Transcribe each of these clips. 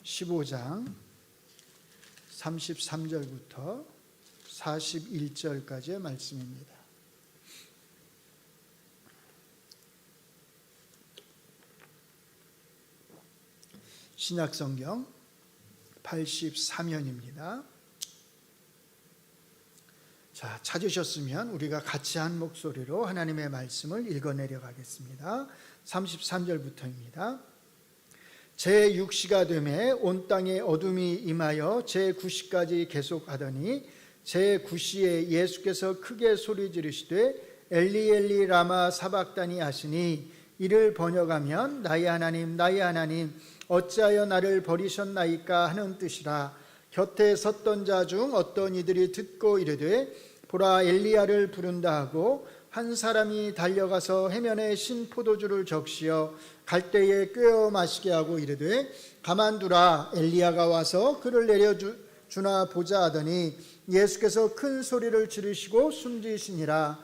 15장 33절부터 41절까지의 말씀입니다. 신약성경 83년입니다. 자, 찾으셨으면 우리가 같이 한 목소리로 하나님의 말씀을 읽어내려 가겠습니다. 33절부터입니다. 제6시가 되매 온 땅에 어둠이 임하여 제9시까지 계속하더니 제9시에 예수께서 크게 소리 지르시되 엘리 엘리 라마 사박다니 하시니 이를 번역하면 나의 하나님 나의 하나님 어찌하여 나를 버리셨나이까 하는 뜻이라. 곁에 섰던 자 중 어떤 이들이 듣고 이르되 보라 엘리야를 부른다 하고 한 사람이 달려가서 해면에 신 포도주를 적시어 갈대에 꿰어 마시게 하고 이르되 가만두라 엘리야가 와서 그를 내려주나 보자 하더니 예수께서 큰 소리를 지르시고 숨지시니라.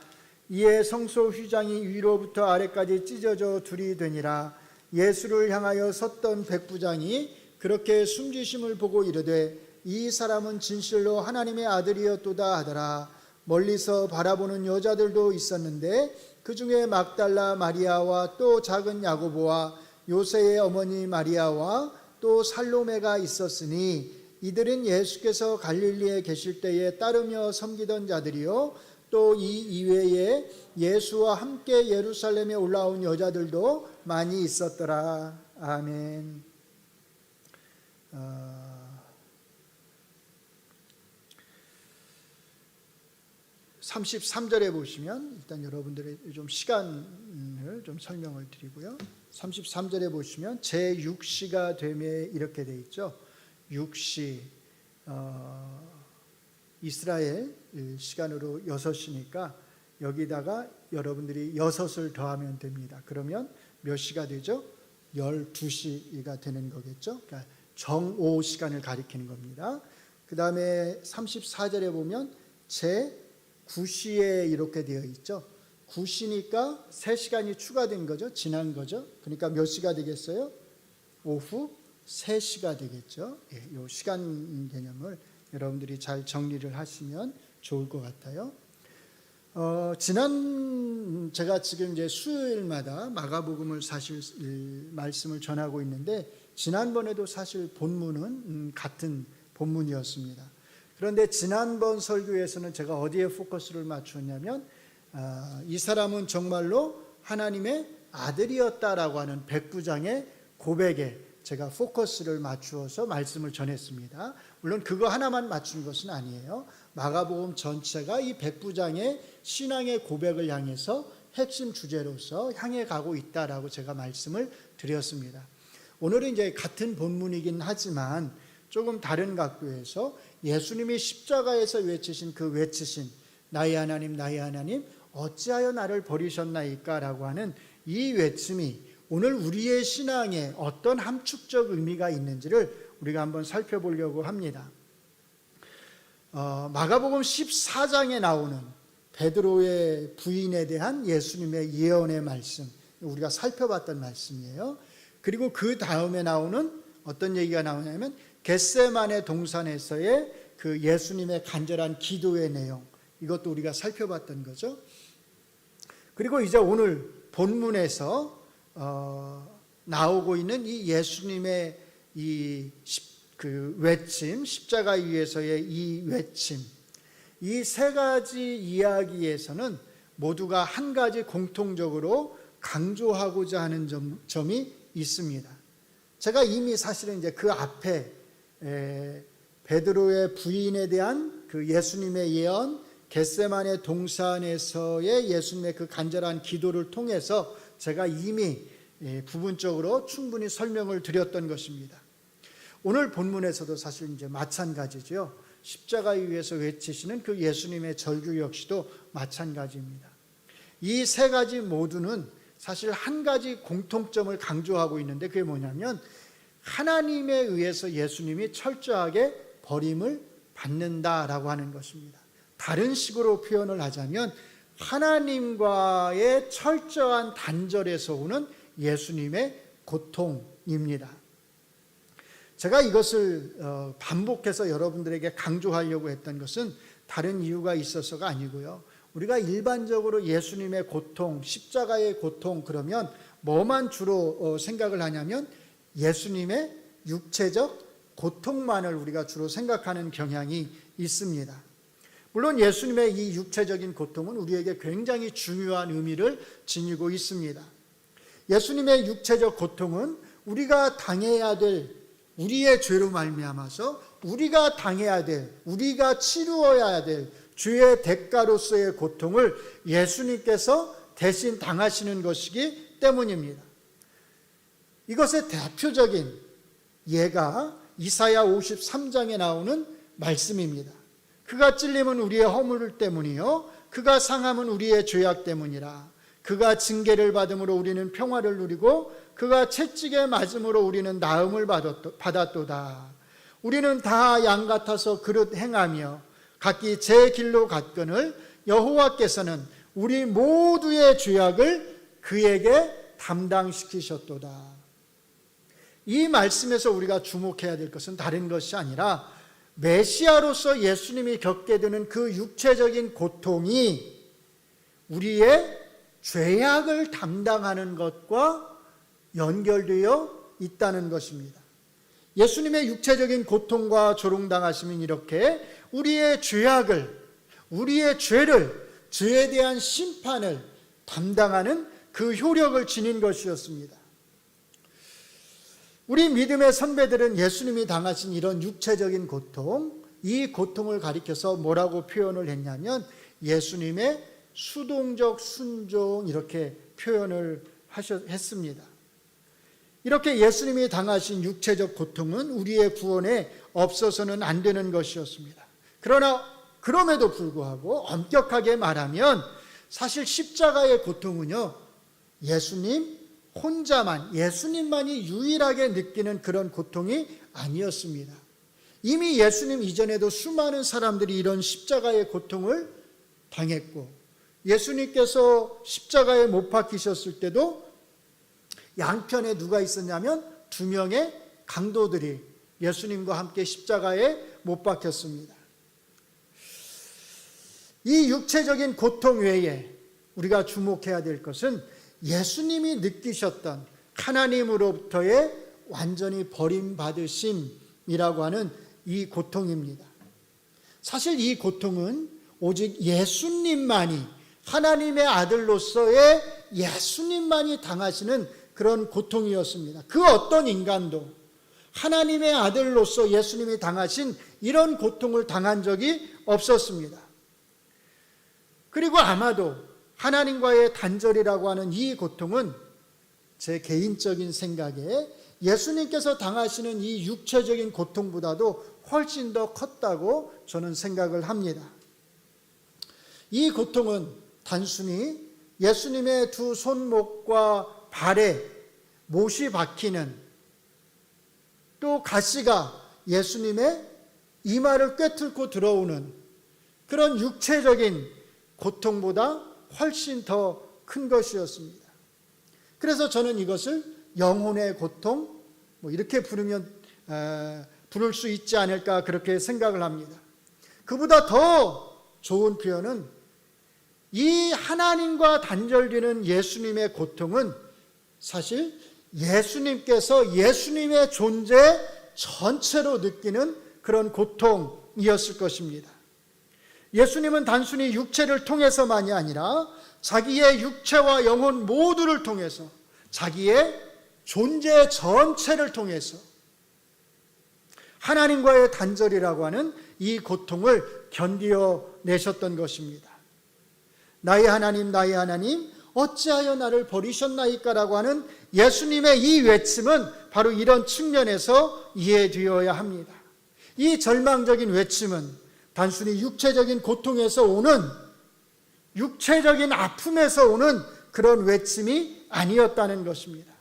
이에 성소 휘장이 위로부터 아래까지 찢어져 둘이 되니라. 예수를 향하여 섰던 백부장이 그렇게 숨지심을 보고 이르되 이 사람은 진실로 하나님의 아들이었도다 하더라. 멀리서 바라보는 여자들도 있었는데 그 중에 막달라 마리아와 또 작은 야고보와 요새의 어머니 마리아와 또 살로메가 있었으니 이들은 예수께서 갈릴리에 계실 때에 따르며 섬기던 자들이요 또 이 이외에 예수와 함께 예루살렘에 올라온 여자들도 많이 있었더라. 아멘. 33절에 보시면 일단 여러분들의 좀 시간을 좀 설명을 드리고요. 33절에 보시면 제6시가 되매 이렇게 돼 있죠. 6시 이스라엘 시간으로 6시니까 여기다가 여러분들이 6을 더하면 됩니다. 그러면 몇 시가 되죠? 12시가 되는 거겠죠. 그러니까 정오 시간을 가리키는 겁니다. 그 다음에 34절에 보면 제9시에 이렇게 되어 있죠. 9시니까 3시간이 추가된 거죠. 지난 거죠. 그러니까 몇 시가 되겠어요? 오후 3시가 되겠죠. 이 시간 개념을 여러분들이 잘 정리를 하시면 좋을 것 같아요. 제가 지금 이제 수요일마다 마가복음을 사실 말씀을 전하고 있는데 지난번에도 사실 본문은 같은 본문이었습니다. 그런데 지난번 설교에서는 제가 어디에 포커스를 맞췄냐면 이 사람은 정말로 하나님의 아들이었다라고 하는 백부장의 고백에 제가 포커스를 맞추어서 말씀을 전했습니다. 물론 그거 하나만 맞춘 것은 아니에요. 마가복음 전체가 이 백부장의 신앙의 고백을 향해서 핵심 주제로서 향해 가고 있다라고 제가 말씀을 드렸습니다. 오늘은 이제 같은 본문이긴 하지만 조금 다른 각도에서 예수님이 십자가에서 외치신 그 외치신 나의 하나님 나의 하나님 어찌하여 나를 버리셨나이까 라고 하는 이 외침이 오늘 우리의 신앙에 어떤 함축적 의미가 있는지를 우리가 한번 살펴보려고 합니다. 마가복음 14장에 나오는 베드로의 부인에 대한 예수님의 예언의 말씀, 우리가 살펴봤던 말씀이에요. 그리고 그 다음에 나오는 어떤 얘기가 나오냐면 겟세마네 동산에서의 그 예수님의 간절한 기도의 내용, 이것도 우리가 살펴봤던 거죠. 그리고 이제 오늘 본문에서 나오고 있는 이 예수님의 그 외침, 십자가 위에서의 이 외침, 이 세 가지 이야기에서는 모두가 한 가지 공통적으로 강조하고자 하는 점이 있습니다. 제가 이미 사실은 이제 그 앞에 베드로의 부인에 대한 그 예수님의 예언, 겟세마네 동산에서의 예수님의 그 간절한 기도를 통해서 제가 이미 부분적으로 충분히 설명을 드렸던 것입니다. 오늘 본문에서도 사실 이제 마찬가지죠. 십자가 위에서 외치시는 그 예수님의 절규 역시도 마찬가지입니다. 이 세 가지 모두는 사실 한 가지 공통점을 강조하고 있는데 그게 뭐냐면 하나님에 의해서 예수님이 철저하게 버림을 받는다라고 하는 것입니다. 다른 식으로 표현을 하자면 하나님과의 철저한 단절에서 오는 예수님의 고통입니다. 제가 이것을 반복해서 여러분들에게 강조하려고 했던 것은 다른 이유가 있어서가 아니고요. 우리가 일반적으로 예수님의 고통, 십자가의 고통 그러면 뭐만 주로 생각을 하냐면 예수님의 육체적 고통만을 우리가 주로 생각하는 경향이 있습니다. 물론 예수님의 이 육체적인 고통은 우리에게 굉장히 중요한 의미를 지니고 있습니다. 예수님의 육체적 고통은 우리가 당해야 될 우리의 죄로 말미암아서 우리가 당해야 될, 우리가 치루어야 될 죄의 대가로서의 고통을 예수님께서 대신 당하시는 것이기 때문입니다. 이것의 대표적인 예가 이사야 53장에 나오는 말씀입니다. 그가 찔림은 우리의 허물 때문이요 그가 상함은 우리의 죄악 때문이라. 그가 징계를 받음으로 우리는 평화를 누리고 그가 채찍에 맞음으로 우리는 나음을 받았도다. 우리는 다 양 같아서 그릇 행하며 각기 제 길로 갔거늘 여호와께서는 우리 모두의 죄악을 그에게 담당시키셨도다. 이 말씀에서 우리가 주목해야 될 것은 다른 것이 아니라 메시아로서 예수님이 겪게 되는 그 육체적인 고통이 우리의 죄악을 담당하는 것과 연결되어 있다는 것입니다. 예수님의 육체적인 고통과 조롱당하심은 이렇게 우리의 죄악을, 우리의 죄를, 죄에 대한 심판을 담당하는 그 효력을 지닌 것이었습니다. 우리 믿음의 선배들은 예수님이 당하신 이런 육체적인 고통, 이 고통을 가리켜서 뭐라고 표현을 했냐면 예수님의 수동적 순종 이렇게 표현을 했습니다. 이렇게 예수님이 당하신 육체적 고통은 우리의 구원에 없어서는 안 되는 것이었습니다. 그러나 그럼에도 불구하고 엄격하게 말하면 사실 십자가의 고통은요, 예수님 혼자만, 예수님만이 유일하게 느끼는 그런 고통이 아니었습니다. 이미 예수님 이전에도 수많은 사람들이 이런 십자가의 고통을 당했고, 예수님께서 십자가에 못 박히셨을 때도 양편에 누가 있었냐면 2명의 강도들이 예수님과 함께 십자가에 못 박혔습니다. 이 육체적인 고통 외에 우리가 주목해야 될 것은 예수님이 느끼셨던 하나님으로부터의 완전히 버림받으심이라고 하는 이 고통입니다. 사실 이 고통은 오직 예수님만이, 하나님의 아들로서의 예수님만이 당하시는 그런 고통이었습니다. 그 어떤 인간도 하나님의 아들로서 예수님이 당하신 이런 고통을 당한 적이 없었습니다. 그리고 아마도 하나님과의 단절이라고 하는 이 고통은 제 개인적인 생각에 예수님께서 당하시는 이 육체적인 고통보다도 훨씬 더 컸다고 저는 생각을 합니다. 이 고통은 단순히 예수님의 두 손목과 발에 못이 박히는, 또 가시가 예수님의 이마를 꿰뚫고 들어오는 그런 육체적인 고통보다 훨씬 더 큰 것이었습니다. 그래서 저는 이것을 영혼의 고통, 이렇게 부를 수 있지 않을까 그렇게 생각을 합니다. 그보다 더 좋은 표현은 이 하나님과 단절되는 예수님의 고통은 사실 예수님께서 예수님의 존재 전체로 느끼는 그런 고통이었을 것입니다. 예수님은 단순히 육체를 통해서만이 아니라 자기의 육체와 영혼 모두를 통해서, 자기의 존재 전체를 통해서 하나님과의 단절이라고 하는 이 고통을 견디어내셨던 것입니다. 나의 하나님, 나의 하나님, 어찌하여 나를 버리셨나이까라고 하는 예수님의 이 외침은 바로 이런 측면에서 이해되어야 합니다. 이 절망적인 외침은 단순히 육체적인 고통에서 오는, 육체적인 아픔에서 오는 그런 외침이 아니었다는 것입니다.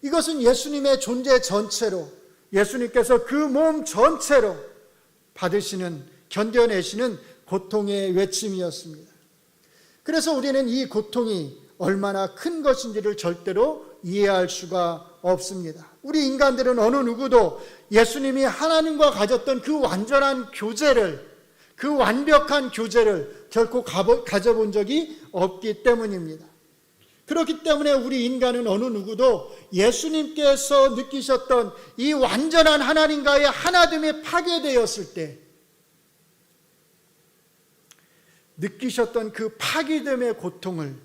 이것은 예수님의 존재 전체로, 예수님께서 그 몸 전체로 받으시는, 견뎌내시는 고통의 외침이었습니다. 그래서 우리는 이 고통이 얼마나 큰 것인지를 절대로 이해할 수가 없습니다. 우리 인간들은 어느 누구도 예수님이 하나님과 가졌던 그 완전한 교제를, 그 완벽한 교제를 결코 가져본 적이 없기 때문입니다. 그렇기 때문에 우리 인간은 어느 누구도 예수님께서 느끼셨던 이 완전한 하나님과의 하나됨이 파괴되었을 때 느끼셨던 그 파괴됨의 고통을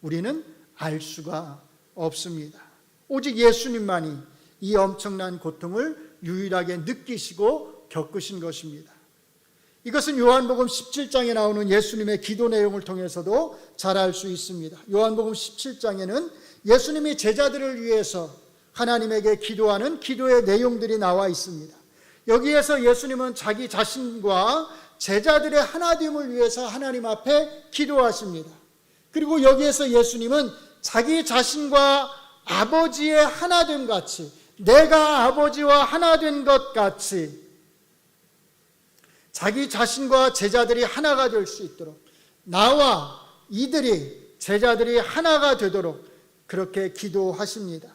우리는 알 수가 없습니다. 오직 예수님만이 이 엄청난 고통을 유일하게 느끼시고 겪으신 것입니다. 이것은 요한복음 17장에 나오는 예수님의 기도 내용을 통해서도 잘 알 수 있습니다. 요한복음 17장에는 예수님이 제자들을 위해서 하나님에게 기도하는 기도의 내용들이 나와 있습니다. 여기에서 예수님은 자기 자신과 제자들의 하나됨을 위해서 하나님 앞에 기도하십니다. 그리고 여기에서 예수님은 자기 자신과 아버지의 하나됨 같이, 내가 아버지와 하나된 것 같이 자기 자신과 제자들이 하나가 될 수 있도록, 나와 이들이, 제자들이 하나가 되도록 그렇게 기도하십니다.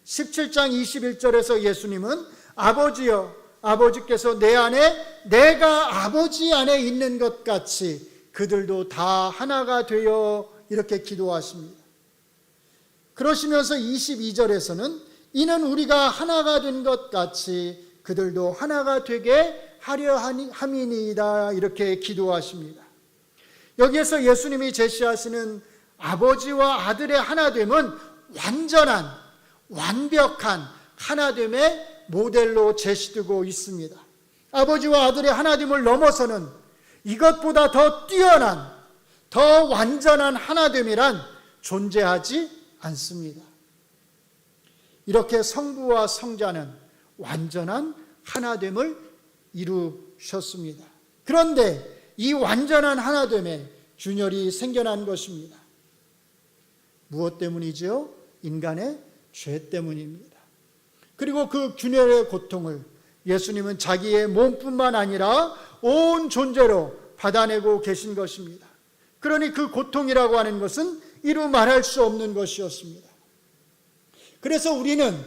17장 21절에서 예수님은 아버지여, 아버지께서 내 안에, 내가 아버지 안에 있는 것 같이 그들도 다 하나가 되어, 이렇게 기도하십니다. 그러시면서 22절에서는 이는 우리가 하나가 된 것 같이 그들도 하나가 되게 하려 함이니이다, 이렇게 기도하십니다. 여기에서 예수님이 제시하시는 아버지와 아들의 하나됨은 완전한, 완벽한 하나됨의 모델로 제시되고 있습니다. 아버지와 아들의 하나됨을 넘어서는 이것보다 더 뛰어난, 더 완전한 하나됨이란 존재하지 않습니다. 이렇게 성부와 성자는 완전한 하나됨을 이루셨습니다. 그런데 이 완전한 하나됨에 균열이 생겨난 것입니다. 무엇 때문이죠? 인간의 죄 때문입니다. 그리고 그 균열의 고통을 예수님은 자기의 몸뿐만 아니라 온 존재로 받아내고 계신 것입니다. 그러니 그 고통이라고 하는 것은 이루 말할 수 없는 것이었습니다. 그래서 우리는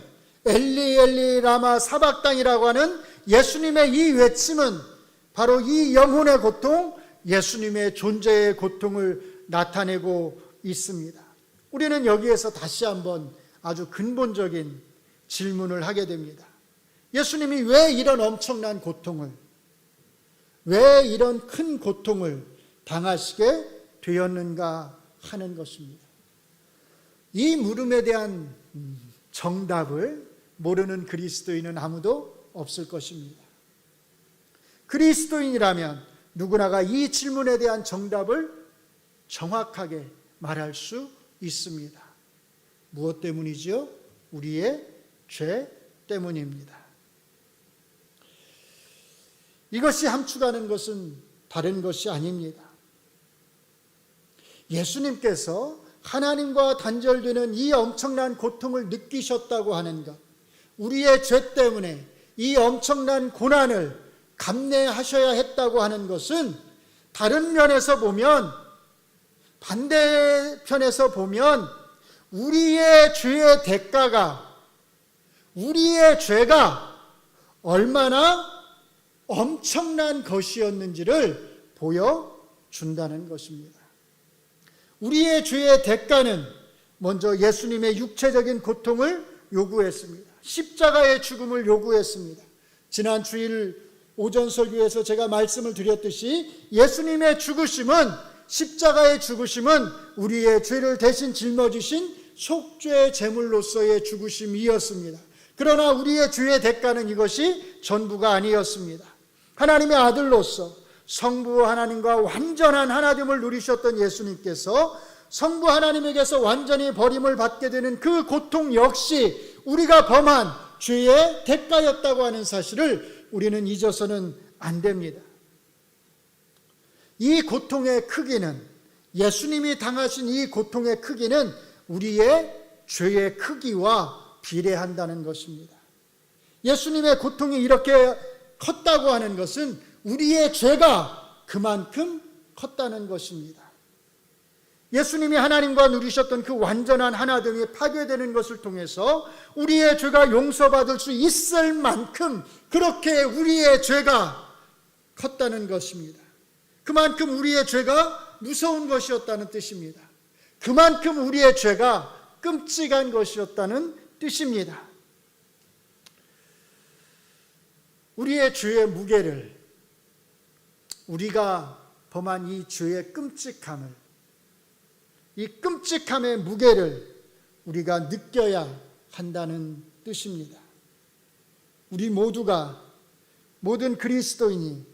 엘리 엘리 라마 사박당이라고 하는 예수님의 이 외침은 바로 이 영혼의 고통, 예수님의 존재의 고통을 나타내고 있습니다. 우리는 여기에서 다시 한번 아주 근본적인 질문을 하게 됩니다. 예수님이 왜 이런 엄청난 고통을, 왜 이런 큰 고통을 당하시게 되었는가 하는 것입니다. 이 물음에 대한 정답을 모르는 그리스도인은 아무도 없을 것입니다. 그리스도인이라면 누구나가 이 질문에 대한 정답을 정확하게 말할 수 있습니다. 무엇 때문이죠? 우리의 죄 때문입니다. 이것이 함축하는 것은 다른 것이 아닙니다. 예수님께서 하나님과 단절되는 이 엄청난 고통을 느끼셨다고 하는 것, 우리의 죄 때문에 이 엄청난 고난을 감내하셔야 했다고 하는 것은 다른 면에서 보면, 반대편에서 보면 우리의 죄의 대가가, 우리의 죄가 얼마나 엄청난 것이었는지를 보여준다는 것입니다. 우리의 죄의 대가는 먼저 예수님의 육체적인 고통을 요구했습니다. 십자가의 죽음을 요구했습니다. 지난 주일 오전 설교에서 제가 말씀을 드렸듯이 예수님의 죽으심은, 십자가의 죽으심은 우리의 죄를 대신 짊어지신 속죄 제물로서의 죽으심이었습니다. 그러나 우리의 죄의 대가는 이것이 전부가 아니었습니다. 하나님의 아들로서 성부 하나님과 완전한 하나됨을 누리셨던 예수님께서 성부 하나님에게서 완전히 버림을 받게 되는 그 고통 역시 우리가 범한 죄의 대가였다고 하는 사실을 우리는 잊어서는 안 됩니다. 이 고통의 크기는, 예수님이 당하신 이 고통의 크기는 우리의 죄의 크기와 비례한다는 것입니다. 예수님의 고통이 이렇게 컸다고 하는 것은 우리의 죄가 그만큼 컸다는 것입니다. 예수님이 하나님과 누리셨던 그 완전한 하나됨이 파괴되는 것을 통해서 우리의 죄가 용서받을 수 있을 만큼 그렇게 우리의 죄가 컸다는 것입니다. 그만큼 우리의 죄가 무서운 것이었다는 뜻입니다. 그만큼 우리의 죄가 끔찍한 것이었다는 뜻입니다. 우리의 죄의 무게를, 우리가 범한 이 죄의 끔찍함을, 이 끔찍함의 무게를 우리가 느껴야 한다는 뜻입니다. 우리 모두가, 모든 그리스도인이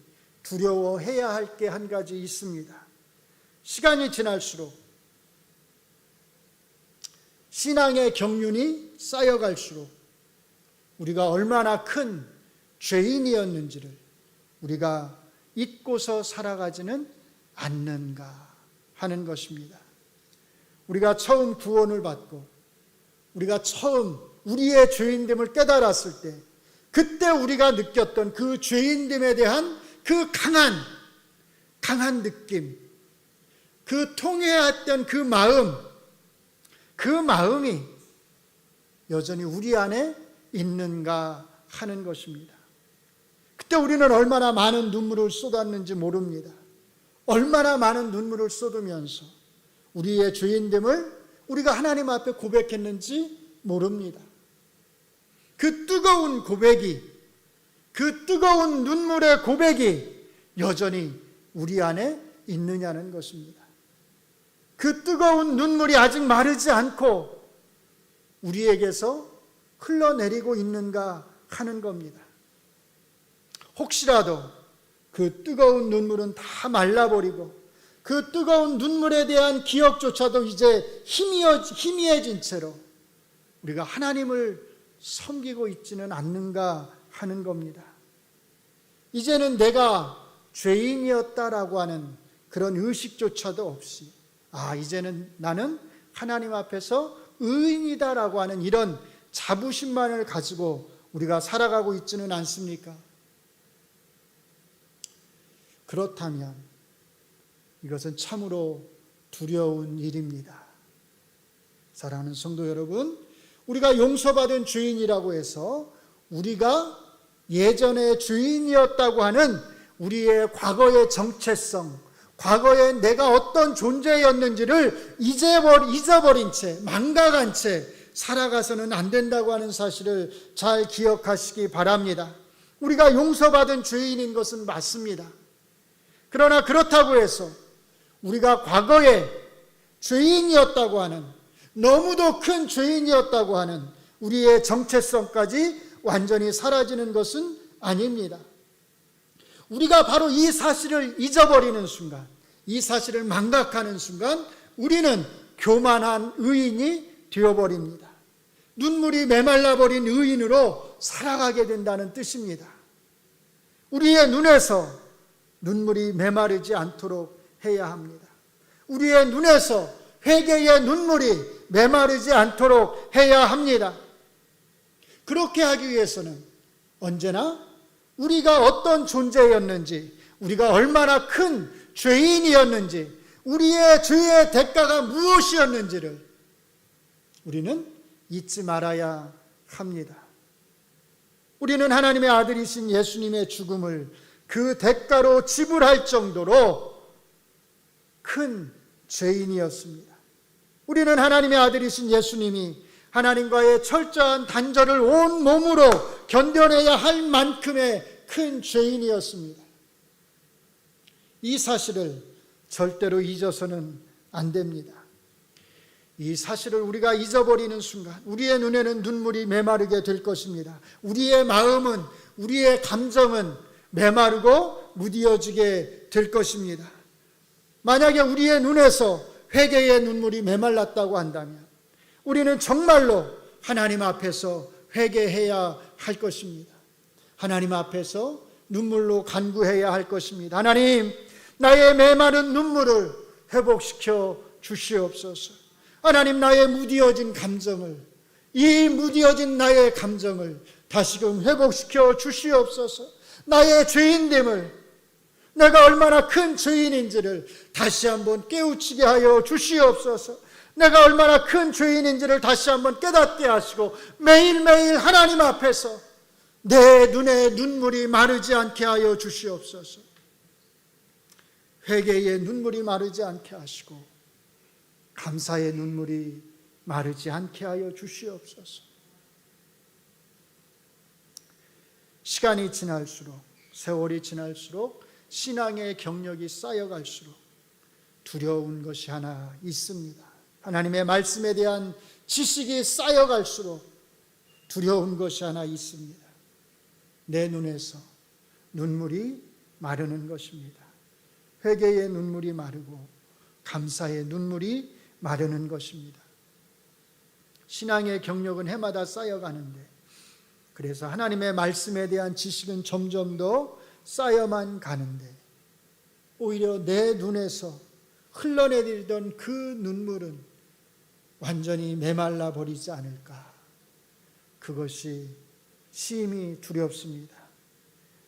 두려워해야 할 게 한 가지 있습니다. 시간이 지날수록, 신앙의 경륜이 쌓여갈수록 우리가 얼마나 큰 죄인이었는지를 우리가 잊고서 살아가지는 않는가 하는 것입니다. 우리가 처음 구원을 받고 우리가 처음 우리의 죄인됨을 깨달았을 때, 그때 우리가 느꼈던 그 죄인됨에 대한 그 강한 느낌, 그 통해왔던 그 마음이 여전히 우리 안에 있는가 하는 것입니다. 그때 우리는 얼마나 많은 눈물을 쏟았는지 모릅니다. 얼마나 많은 눈물을 쏟으면서 우리의 죄인됨을 우리가 하나님 앞에 고백했는지 모릅니다. 그 뜨거운 고백이, 그 뜨거운 눈물의 고백이 여전히 우리 안에 있느냐는 것입니다. 그 뜨거운 눈물이 아직 마르지 않고 우리에게서 흘러내리고 있는가 하는 겁니다. 혹시라도 그 뜨거운 눈물은 다 말라버리고 그 뜨거운 눈물에 대한 기억조차도 이제 희미해진 채로 우리가 하나님을 섬기고 있지는 않는가 하는 겁니다. 이제는 내가 죄인이었다라고 하는 그런 의식조차도 없이, 이제는 나는 하나님 앞에서 의인이다라고 하는 이런 자부심만을 가지고 우리가 살아가고 있지는 않습니까? 그렇다면 이것은 참으로 두려운 일입니다. 사랑하는 성도 여러분, 우리가 용서받은 죄인이라고 해서 우리가 예전에 죄인이었다고 하는 우리의 과거의 정체성, 과거에 내가 어떤 존재였는지를 잊어버린 채, 망각한 채 살아가서는 안 된다고 하는 사실을 잘 기억하시기 바랍니다. 우리가 용서받은 죄인인 것은 맞습니다. 그러나 그렇다고 해서 우리가 과거에 죄인이었다고 하는, 너무도 큰 죄인이었다고 하는 우리의 정체성까지 완전히 사라지는 것은 아닙니다. 우리가 바로 이 사실을 잊어버리는 순간, 이 사실을 망각하는 순간 우리는 교만한 의인이 되어버립니다. 눈물이 메말라버린 의인으로 살아가게 된다는 뜻입니다. 우리의 눈에서 눈물이 메마르지 않도록 해야 합니다. 우리의 눈에서 회개의 눈물이 메마르지 않도록 해야 합니다. 그렇게 하기 위해서는 언제나 우리가 어떤 존재였는지, 우리가 얼마나 큰 죄인이었는지, 우리의 죄의 대가가 무엇이었는지를 우리는 잊지 말아야 합니다. 우리는 하나님의 아들이신 예수님의 죽음을 그 대가로 지불할 정도로 큰 죄인이었습니다. 우리는 하나님의 아들이신 예수님이 하나님과의 철저한 단절을 온 몸으로 견뎌내야 할 만큼의 큰 죄인이었습니다. 이 사실을 절대로 잊어서는 안 됩니다. 이 사실을 우리가 잊어버리는 순간 우리의 눈에는 눈물이 메마르게 될 것입니다. 우리의 마음은, 우리의 감정은 메마르고 무디어지게 될 것입니다. 만약에 우리의 눈에서 회개의 눈물이 메말랐다고 한다면 우리는 정말로 하나님 앞에서 회개해야 할 것입니다. 하나님 앞에서 눈물로 간구해야 할 것입니다. 하나님, 나의 메마른 눈물을 회복시켜 주시옵소서. 하나님, 나의 무디어진 감정을, 이 무디어진 나의 감정을 다시금 회복시켜 주시옵소서. 나의 죄인됨을, 내가 얼마나 큰 죄인인지를 다시 한번 깨우치게 하여 주시옵소서. 내가 얼마나 큰 죄인인지를 다시 한번 깨닫게 하시고 매일매일 하나님 앞에서 내 눈에 눈물이 마르지 않게 하여 주시옵소서. 회개의 눈물이 마르지 않게 하시고 감사의 눈물이 마르지 않게 하여 주시옵소서. 시간이 지날수록, 세월이 지날수록 신앙의 경력이 쌓여갈수록 두려운 것이 하나 있습니다. 하나님의 말씀에 대한 지식이 쌓여갈수록 두려운 것이 하나 있습니다. 내 눈에서 눈물이 마르는 것입니다. 회개의 눈물이 마르고 감사의 눈물이 마르는 것입니다. 신앙의 경력은 해마다 쌓여가는데, 그래서 하나님의 말씀에 대한 지식은 점점 더 쌓여만 가는데, 오히려 내 눈에서 흘러내리던 그 눈물은 완전히 메말라 버리지 않을까, 그것이 심히 두렵습니다.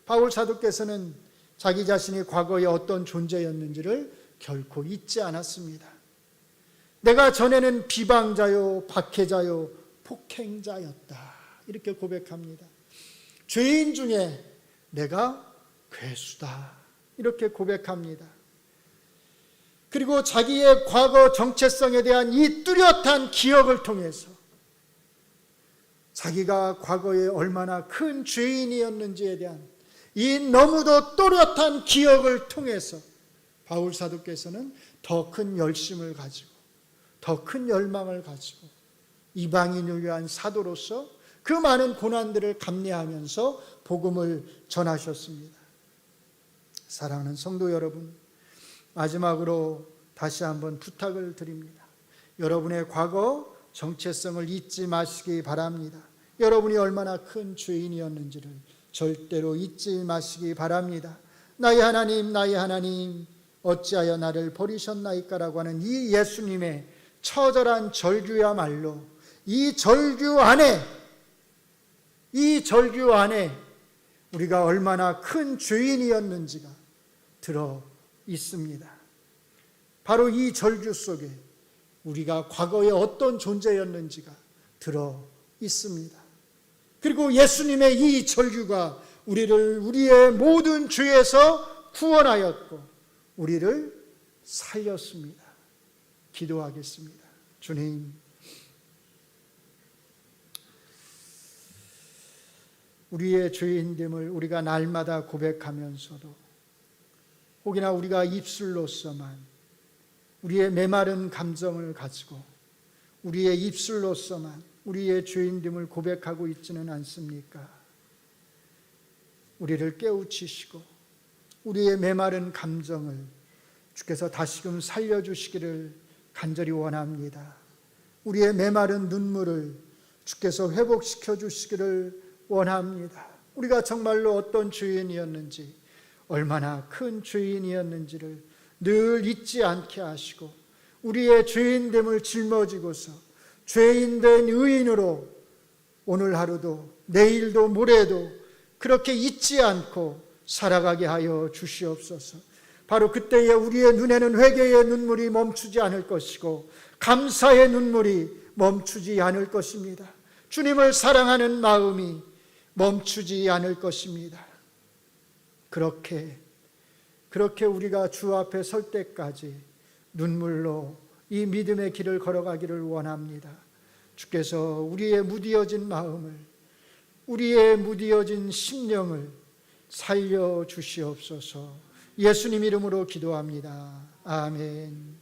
바울 사도께서는 자기 자신이 과거에 어떤 존재였는지를 결코 잊지 않았습니다. 내가 전에는 비방자요, 박해자요, 폭행자였다, 이렇게 고백합니다. 죄인 중에 내가 괴수다, 이렇게 고백합니다. 그리고 자기의 과거 정체성에 대한 이 뚜렷한 기억을 통해서 자기가 과거에 얼마나 큰 죄인이었는지에 대한 이 너무도 또렷한 기억을 통해서 바울 사도께서는 더 큰 열심을 가지고 더 큰 열망을 가지고 이방인을 위한 사도로서 그 많은 고난들을 감내하면서 복음을 전하셨습니다. 사랑하는 성도 여러분, 마지막으로 다시 한번 부탁을 드립니다. 여러분의 과거 정체성을 잊지 마시기 바랍니다. 여러분이 얼마나 큰 죄인이었는지를 절대로 잊지 마시기 바랍니다. 나의 하나님, 나의 하나님, 어찌하여 나를 버리셨나이까라고 하는 이 예수님의 처절한 절규야말로 이 절규 안에 우리가 얼마나 큰 죄인이었는지가 들어 있습니다. 바로 이 절규 속에 우리가 과거에 어떤 존재였는지가 들어 있습니다. 그리고 예수님의 이 절규가 우리를 우리의 모든 죄에서 구원하였고 우리를 살렸습니다. 기도하겠습니다. 주님, 우리의 죄인됨을 우리가 날마다 고백하면서도 혹이나 우리가 입술로서만 우리의 메마른 감정을 가지고 우리의 입술로서만 우리의 죄인됨을 고백하고 있지는 않습니까? 우리를 깨우치시고 우리의 메마른 감정을 주께서 다시금 살려주시기를 간절히 원합니다. 우리의 메마른 눈물을 주께서 회복시켜 주시기를 원합니다. 우리가 정말로 어떤 죄인이었는지, 얼마나 큰 죄인이었는지를 늘 잊지 않게 하시고 우리의 죄인됨을 짊어지고서 죄인된 의인으로 오늘 하루도 내일도 모레도 그렇게 잊지 않고 살아가게 하여 주시옵소서. 바로 그때에 우리의 눈에는 회개의 눈물이 멈추지 않을 것이고 감사의 눈물이 멈추지 않을 것입니다. 주님을 사랑하는 마음이 멈추지 않을 것입니다. 그렇게 우리가 주 앞에 설 때까지 눈물로 이 믿음의 길을 걸어가기를 원합니다. 주께서 우리의 무디어진 마음을, 우리의 무디어진 심령을 살려 주시옵소서. 예수님 이름으로 기도합니다. 아멘.